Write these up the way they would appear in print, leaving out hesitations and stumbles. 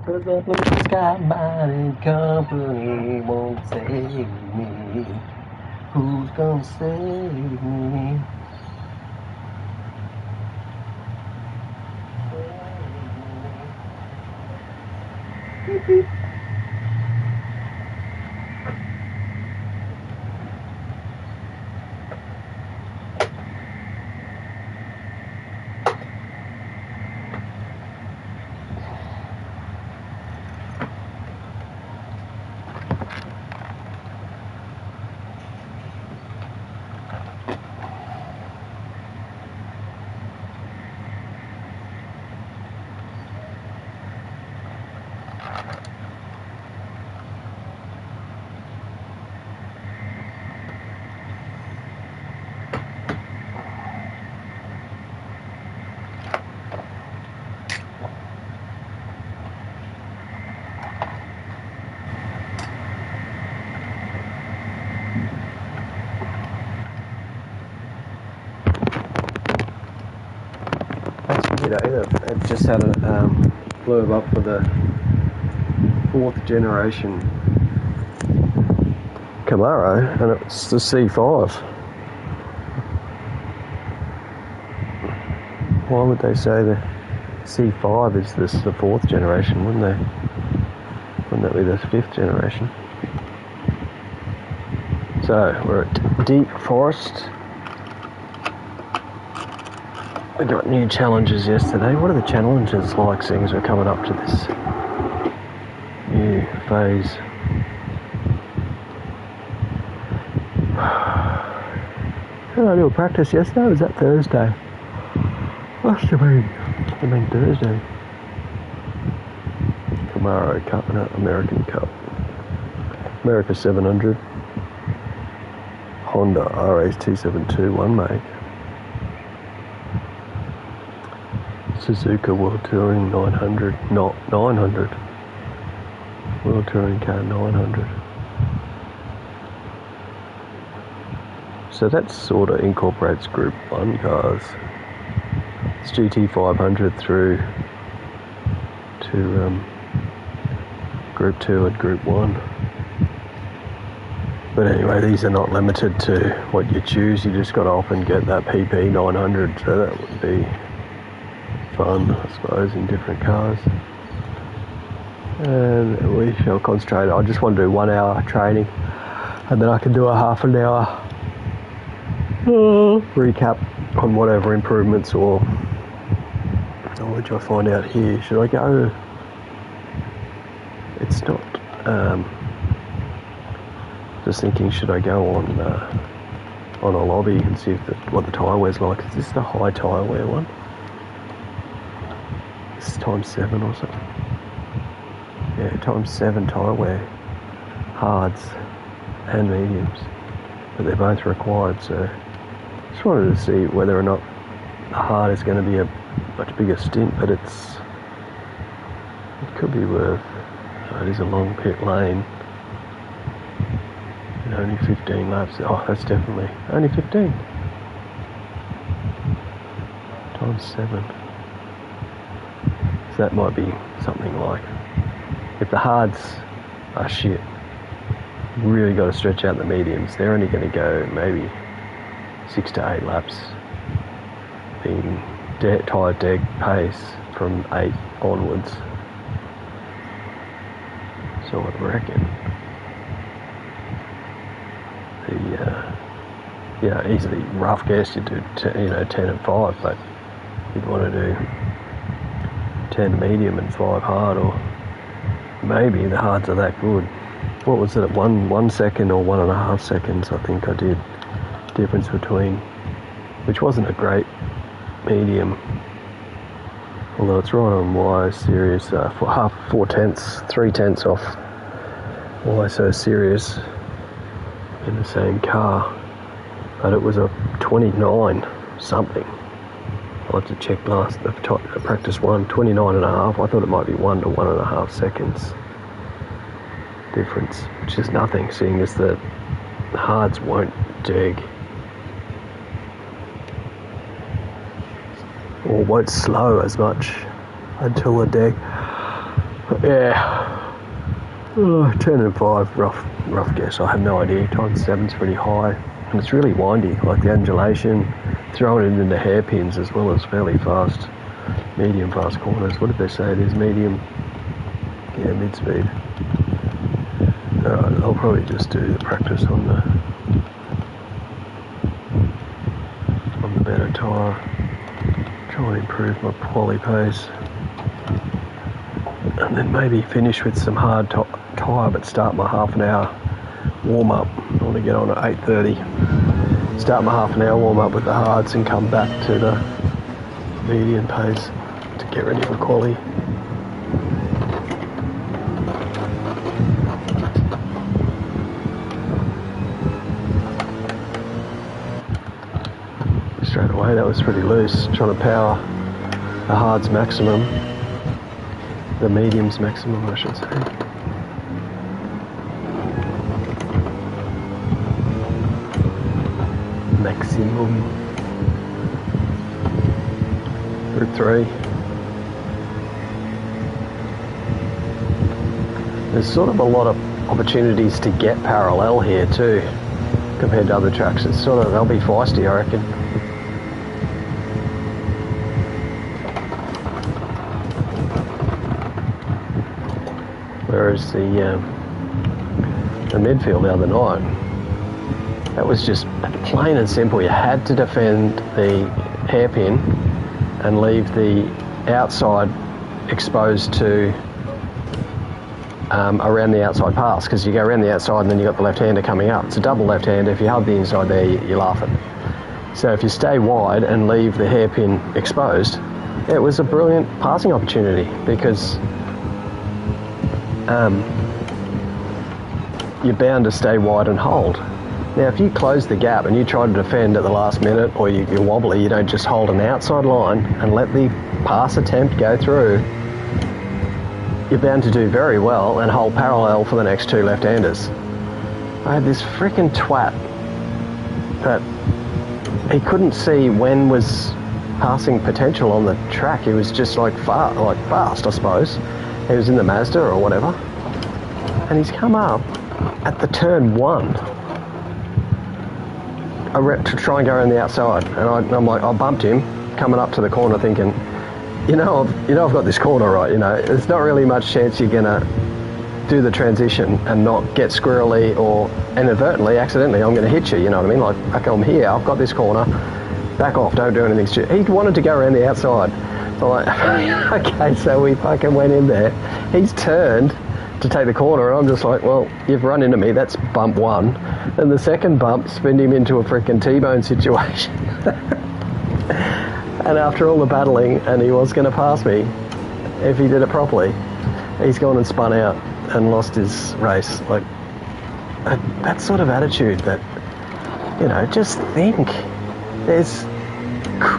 'Cause the blue sky mining company won't save me. Who's gonna save me? Beep, beep. It just had a blurb up for the 4th generation Camaro, and it's the C5. Why would they say the C5 is the 4th generation? Wouldn't they? Wouldn't that be the 5th generation? So we're at Deep Forest. We got new challenges yesterday. What are the challenges like, seeing as we're coming up to this new phase? Did I do a practice yesterday? Or was that Thursday? Must have been Thursday. Camaro Cup, no, American Cup. America 700. Honda RS272 one make. Suzuka World Touring 900, not 900. World Touring Car 900. So that sort of incorporates Group 1 cars. It's GT500 through to Group 2 and Group 1. But anyway, these are not limited to what you choose. You just got to often get that PP 900, so that would be fun, I suppose, in different cars. And we shall concentrate. I just want to do 1 hour training, and then I can do a half an hour recap on whatever improvements or knowledge I find out here. Should I go? It's not. Just thinking, should I go on a lobby and see if what the tyre wear's like? Is this the high tyre wear one? This is times 7 or something. Yeah, times 7 tyre wear, hards and mediums, but they're both required. So just wanted to see whether or not the hard is going to be a much bigger stint, but it could be worth. It is a long pit lane and only 15 laps. Oh, that's definitely only 15 times 7. So that might be something like, if the hards are shit, you really got to stretch out the mediums. They're only going to go maybe 6 to 8 laps, being tyre deck pace from 8 onwards. So I reckon easily rough guess you do 10 and 5, but you'd want to do 10 medium and 5 hard, or maybe the hards are that good. What was it, 1 second or 1.5 seconds I think I did difference between, which wasn't a great medium, although it's right on Y series, for 3/10 off Y so series in the same car, but it was a 29 something. I'll have to check the practice 29.5. I thought it might be 1 to 1.5 seconds difference, which is nothing, seeing as the hards won't dig or won't slow as much until the deck. Yeah. 10 and 5, rough guess. I have no idea. Times 7's pretty high, and it's really windy. Like the undulation, throwing it into hairpins as well as fairly fast, medium fast corners. What did they say? It is medium. Yeah, mid speed. Alright, I'll probably just do the practice on the better tyre. Try and improve my quali pace. And then maybe finish with some hard tyre, but start my half an hour warm up. I want to get on at 8:30. Start my half an hour warm up with the hards and come back to the medium pace to get ready for quali. Straight away that was pretty loose, trying to power the hards maximum, the mediums maximum I should say. Maximum. Group 3. There's sort of a lot of opportunities to get parallel here too, compared to other tracks. It's sort of, they'll be feisty I reckon. Whereas the midfield the other night, that was just plain and simple. You had to defend the hairpin and leave the outside exposed to around the outside pass, because you go around the outside and then you've got the left-hander coming up. It's a double left-hander. If you hug the inside there, you're laughing. So if you stay wide and leave the hairpin exposed, it was a brilliant passing opportunity, because you're bound to stay wide and hold. Now if you close the gap and you try to defend at the last minute, or you're wobbly, you don't just hold an outside line and let the pass attempt go through, you're bound to do very well and hold parallel for the next two left-handers. I had this freaking twat that he couldn't see when was passing potential on the track. He was just like fast I suppose. He was in the Mazda or whatever, and he's come up at the turn 1 to try and go around the outside, and I'm like, I bumped him coming up to the corner thinking, I've got this corner right, there's not really much chance you're gonna do the transition and not get squirrely or inadvertently, accidentally, I'm gonna hit you, you know what I mean? Like, okay, I'm here, I've got this corner, back off, don't do anything stupid. He wanted to go around the outside. So I'm like, okay, so we fucking went in there. He's turned to take the corner, and I'm just like, well, you've run into me, that's bump 1. And the second bump spun him into a freaking T-bone situation. And after all the battling, and he was going to pass me if he did it properly, he's gone and spun out and lost his race. Like, that sort of attitude that, just think. There's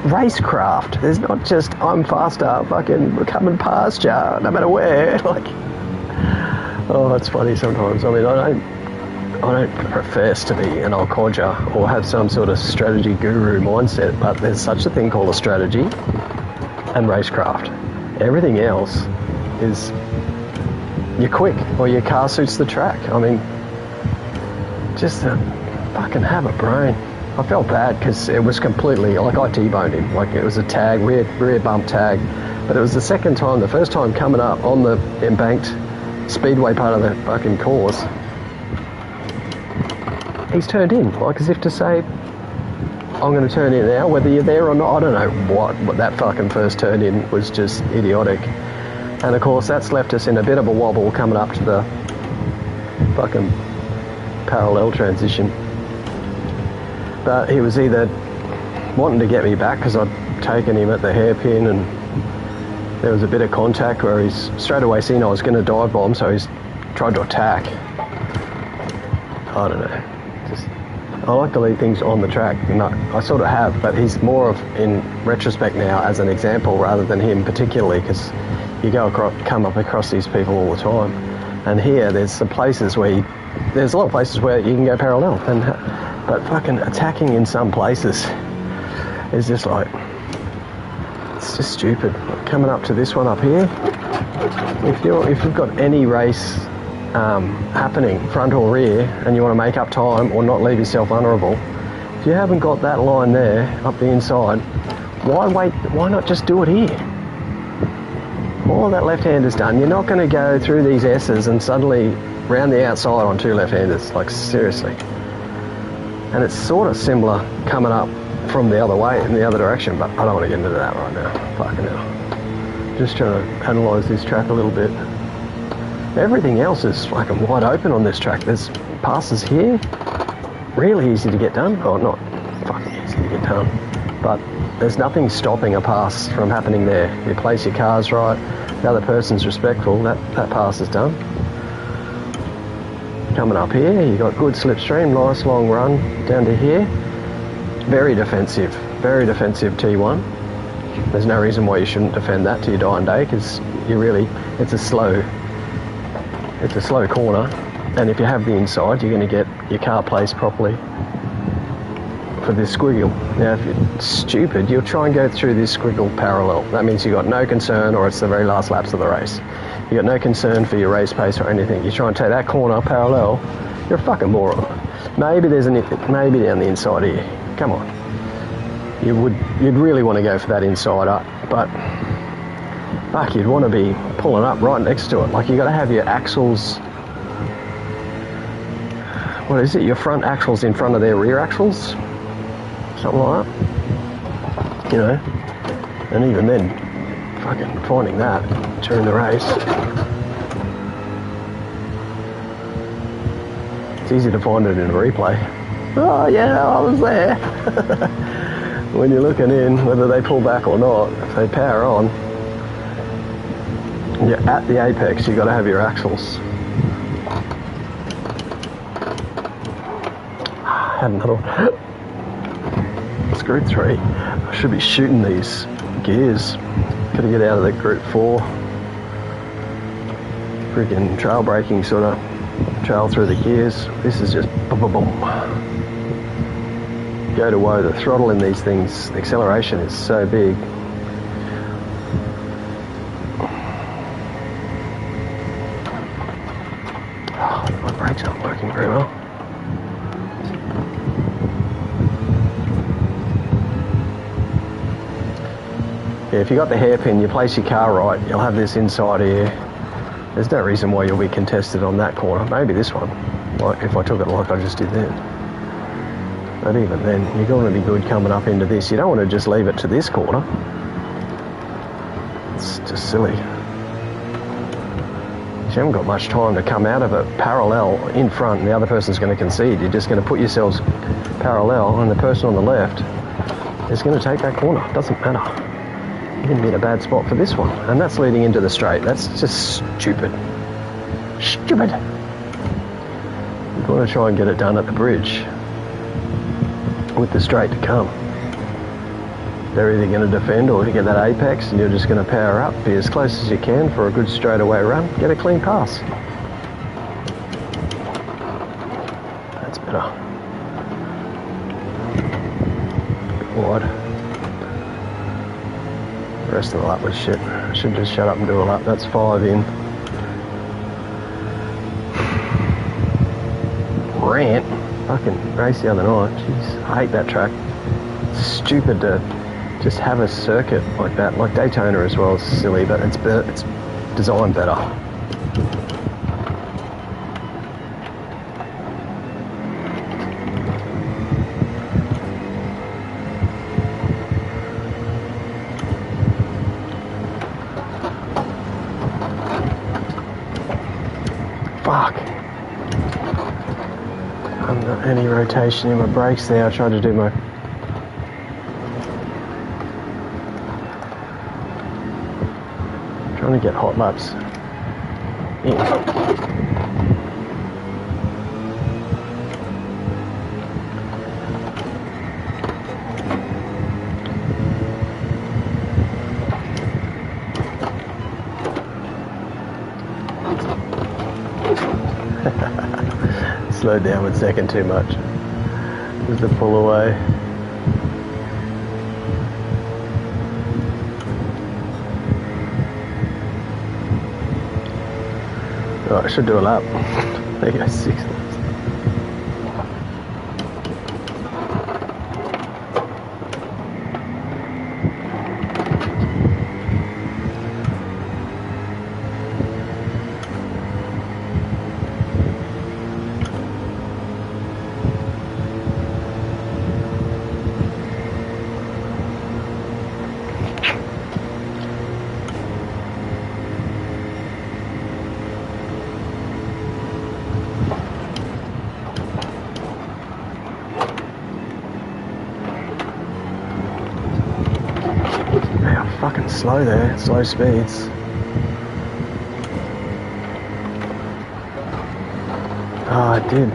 racecraft. There's not just, I'm faster, fucking coming past ya, no matter where. Like, oh, it's funny sometimes. I mean, I don't profess to be an old codger or have some sort of strategy guru mindset, but there's such a thing called a strategy and racecraft. Everything else is you're quick or your car suits the track. I mean, just fucking have a brain. I felt bad because it was completely, like, I T-boned him. Like, it was a tag, rear bump tag, but it was the second time. The first time coming up on the embanked speedway part of the fucking course, he's turned in, like as if to say, I'm going to turn in now, whether you're there or not. I don't know what that fucking first turn in was, just idiotic. And of course that's left us in a bit of a wobble coming up to the fucking parallel transition. But he was either wanting to get me back because I'd taken him at the hairpin, and there was a bit of contact where he's straight away seen I was going to dive bomb, so he's tried to attack. I don't know. I like to leave things on the track. No, I sort of have, but he's more of, in retrospect now, as an example rather than him particularly, because you come up across these people all the time. And here, there's some places where there's a lot of places where you can go parallel, but fucking attacking in some places is just like, it's just stupid. Coming up to this one up here, if you've got any race happening, front or rear, and you want to make up time or not leave yourself vulnerable, if you haven't got that line there up the inside, why wait? Why not just do it here? All that left-hander's done. You're not going to go through these S's and suddenly round the outside on two left-handers, like seriously. And it's sort of similar coming up from the other way, in the other direction, but I don't want to get into that right now. Fucking hell. Just trying to analyse this track a little bit. Everything else is fucking wide open on this track. There's passes here, really easy to get done. Oh, not fucking easy to get done, but there's nothing stopping a pass from happening there. You place your cars right, the other person's respectful, that pass is done. Coming up here, you got good slipstream, nice long run down to here. Very defensive T1. There's no reason why you shouldn't defend that to your dying day, because it's a slow corner, and if you have the inside, you're going to get your car placed properly for this squiggle. Now, if you're stupid, you'll try and go through this squiggle parallel. That means you've got no concern, or it's the very last laps of the race. You've got no concern for your race pace or anything. You try and take that corner parallel, you're a fucking moron. Maybe maybe down the inside here. Come on. You'd really want to go for that inside up, but fuck, you'd want to be pulling up right next to it. Like, you got to have your axles. What is it? Your front axles in front of their rear axles, something like that. You know, and even then, fucking finding that during the race, it's easy to find it in a replay. Oh yeah, I was there. When you're looking in, whether they pull back or not, if they power on, you're at the apex, you've got to have your axles. Had another one. Screw 3. I should be shooting these gears. Gotta get out of the Group 4. Freaking trail braking, sort of trail through the gears. This is just boom, boom, boom. Go to woe. The throttle in these things, the acceleration is so big. Oh, my brakes aren't working very well. Yeah, if you got the hairpin, you place your car right, you'll have this inside here. There's no reason why you'll be contested on that corner. Maybe this one, like if I took it like I just did then. But even then, you're going to be good coming up into this. You don't want to just leave it to this corner. It's just silly. You haven't got much time to come out of it parallel in front, and the other person's going to concede. You're just going to put yourselves parallel, and the person on the left is going to take that corner. It doesn't matter. You're going to be in a bad spot for this one, and that's leading into the straight. That's just stupid. Stupid. You've got to try and get it done at the bridge with the straight to come. They're either going to defend or get that apex, and you're just going to power up, be as close as you can for a good straightaway run, get a clean pass. That's better. Wide. The rest of the lap was shit. I should just shut up and do a lap. That's 5 in. Rant. Fucking race the other night. Jeez, I hate that track. It's stupid to just have a circuit like that. Like Daytona as well is silly, but it's designed better. Fuck. I haven't got any rotation in my brakes there. I tried to do my... trying to get hot laps in. Slowed down with second too much. Just to pull away. Right, I should do a lap. There you go, 6 laps. Fucking slow there, slow speeds. Oh, I did.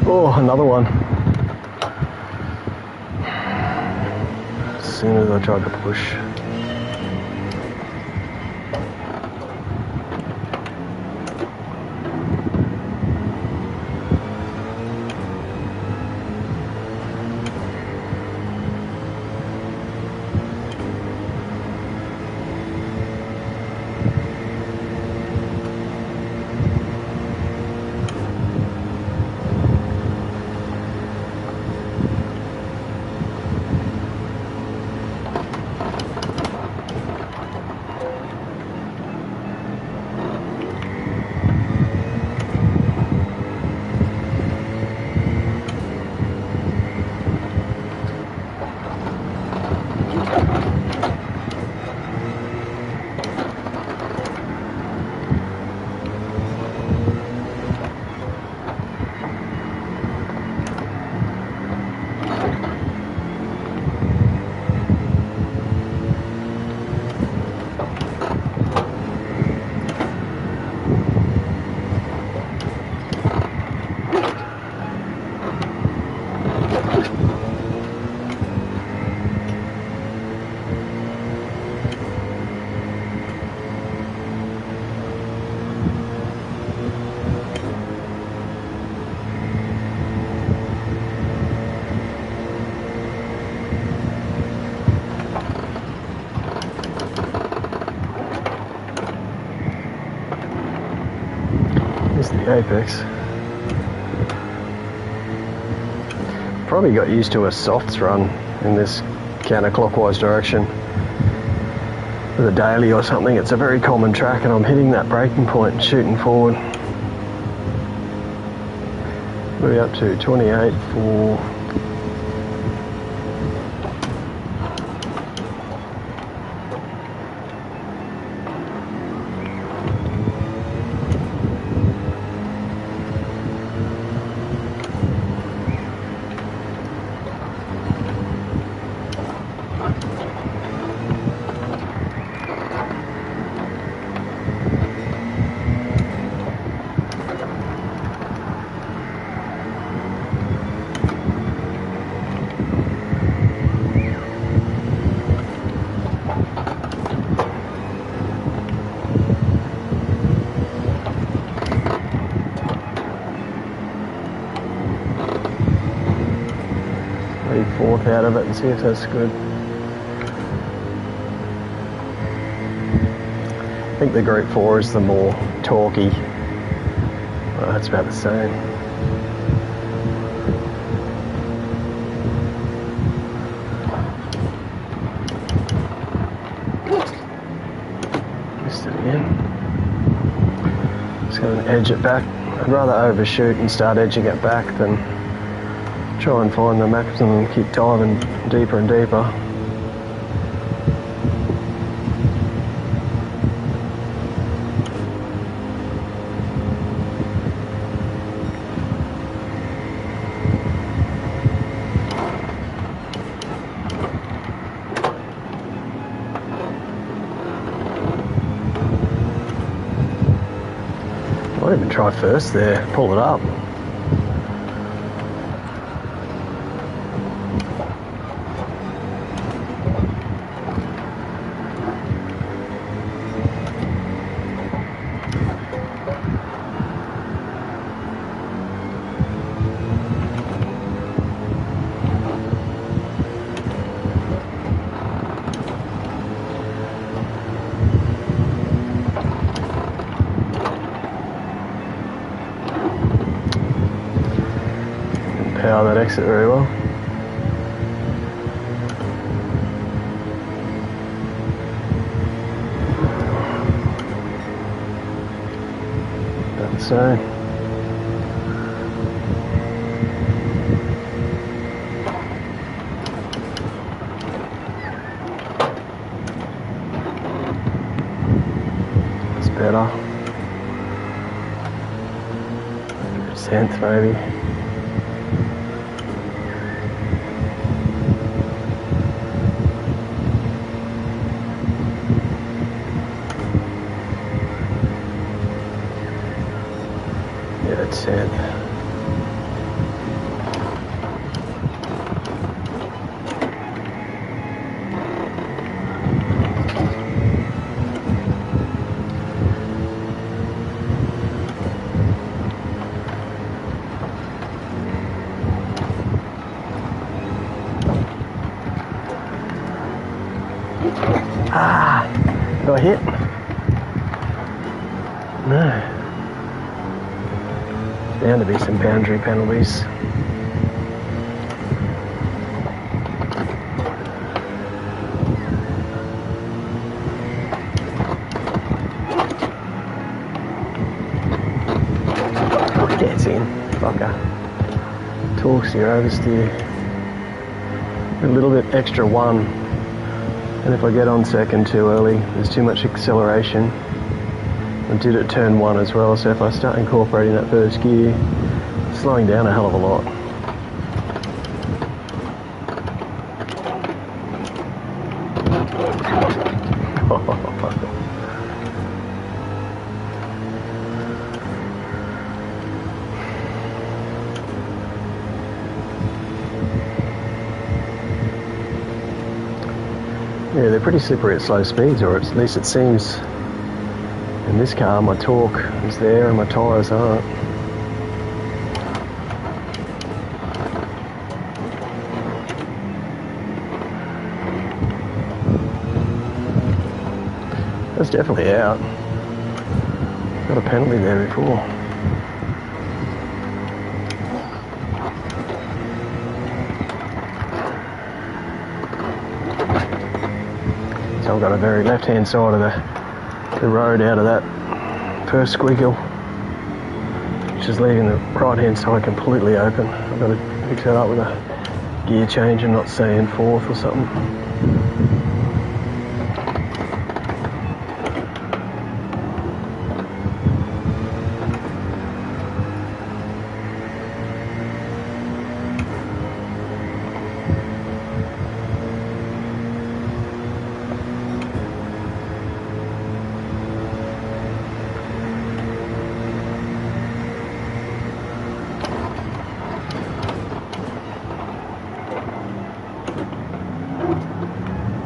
Oh, another one. As soon as I tried to push. The apex. Probably got used to a softs run in this counterclockwise direction with a daily or something. It's a very common track and I'm hitting that braking point and shooting forward. What are we up to? 28 for fourth out of it and see if that's good. I think the Group 4 is the more torquey. Well, that's about the same. Missed it again. Just going to edge it back. I'd rather overshoot and start edging it back than try and find the maximum and keep diving deeper and deeper. Might even try first there, pull it up. power that exit very well. Done so. Better. 100% maybe. Yeah, that's it. Ah, got hit? No. Bound to be some boundary penalties. Gets in, fucker. Torques your oversteer. A little bit extra one. And if I get on second too early, there's too much acceleration. I did it turn one as well, so if I start incorporating that first gear, slowing down a hell of a lot. Yeah, they're pretty slippery at slow speeds, or at least it seems. In this car, my torque is there and my tyres aren't. That's definitely out. Got a penalty there before. So I've got a very left-hand side of the road out of that first squiggle, which is leaving the right-hand side completely open. I've got to fix that up with a gear change and not staying fourth or something.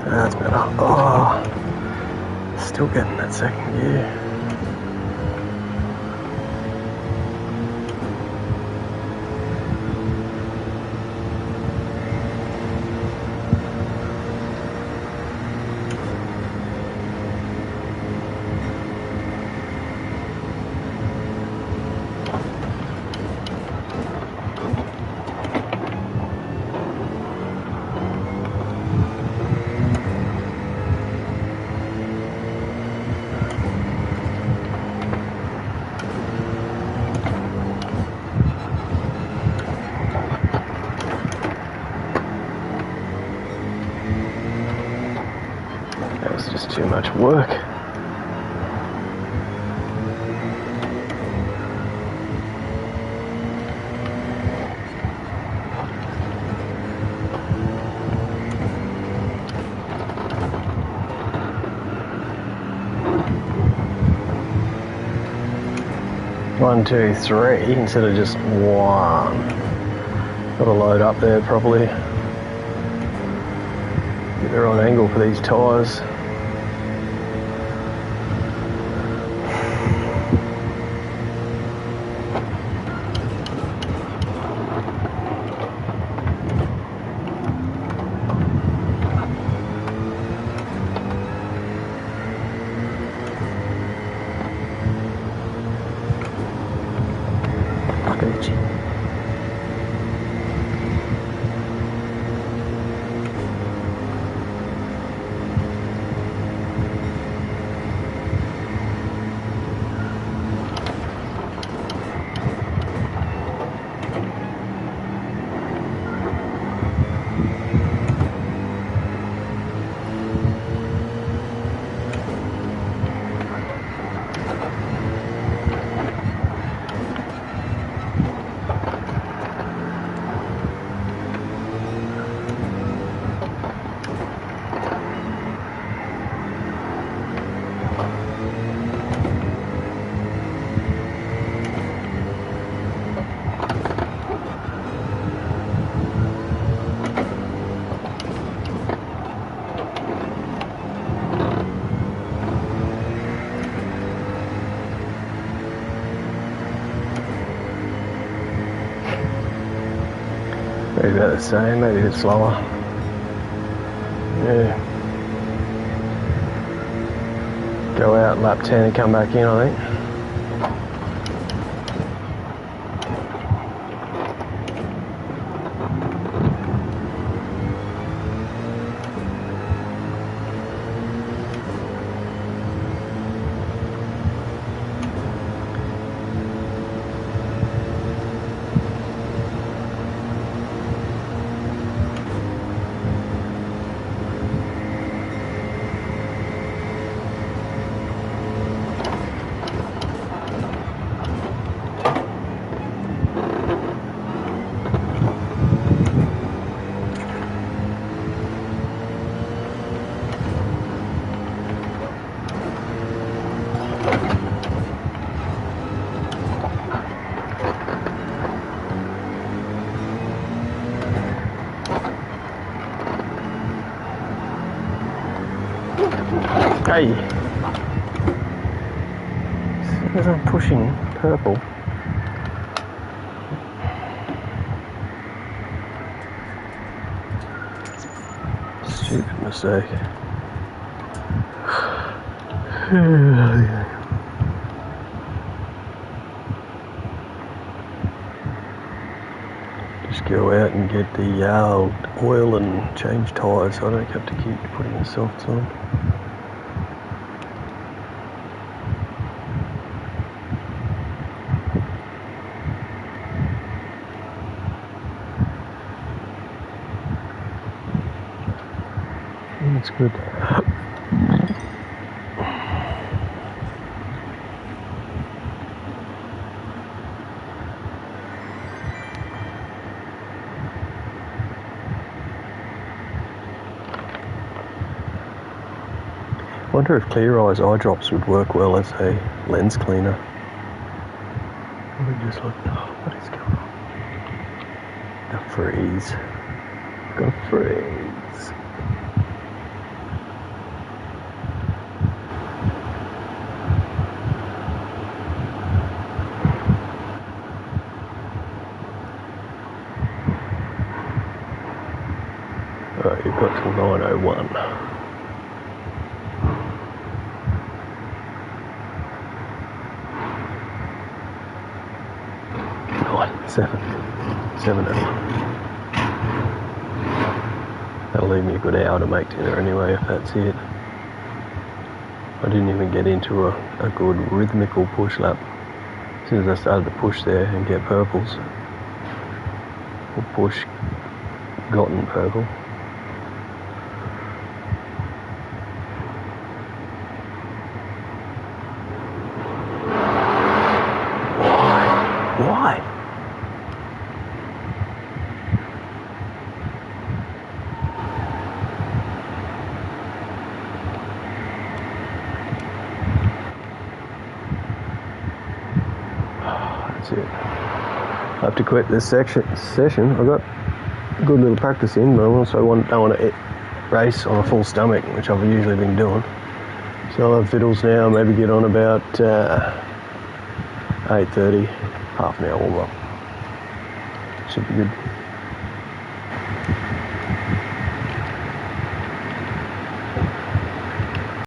That's better. Oh, still getting that second gear. That was just too much work. One, two, three, instead of just one. Got to load up there properly. Get the right angle for these tyres. Maybe about the same, maybe a bit slower. Yeah. Go out, lap 10 and come back in, I think. Hey! As I'm pushing purple. Stupid mistake. Just go out and get the oil and change tyres so I don't have to keep putting the softs on. That's good. I wonder if Clear Eyes eye drops would work well as a lens cleaner. We just look. Oh, what is going on? A freeze. Got a freeze. Alright, you've got till 9:01. 7. That'll leave me a good hour to make dinner anyway, if that's it. I didn't even get into a good rhythmical push lap. As soon as I started to push there and get purples, or push, gotten purple. Why? That's it. I have to quit this session. I've got a good little practice in, but I also don't want to race on a full stomach, which I've usually been doing. So I'll have fiddles now, maybe get on about 8:30, half an hour warm up. Should be good.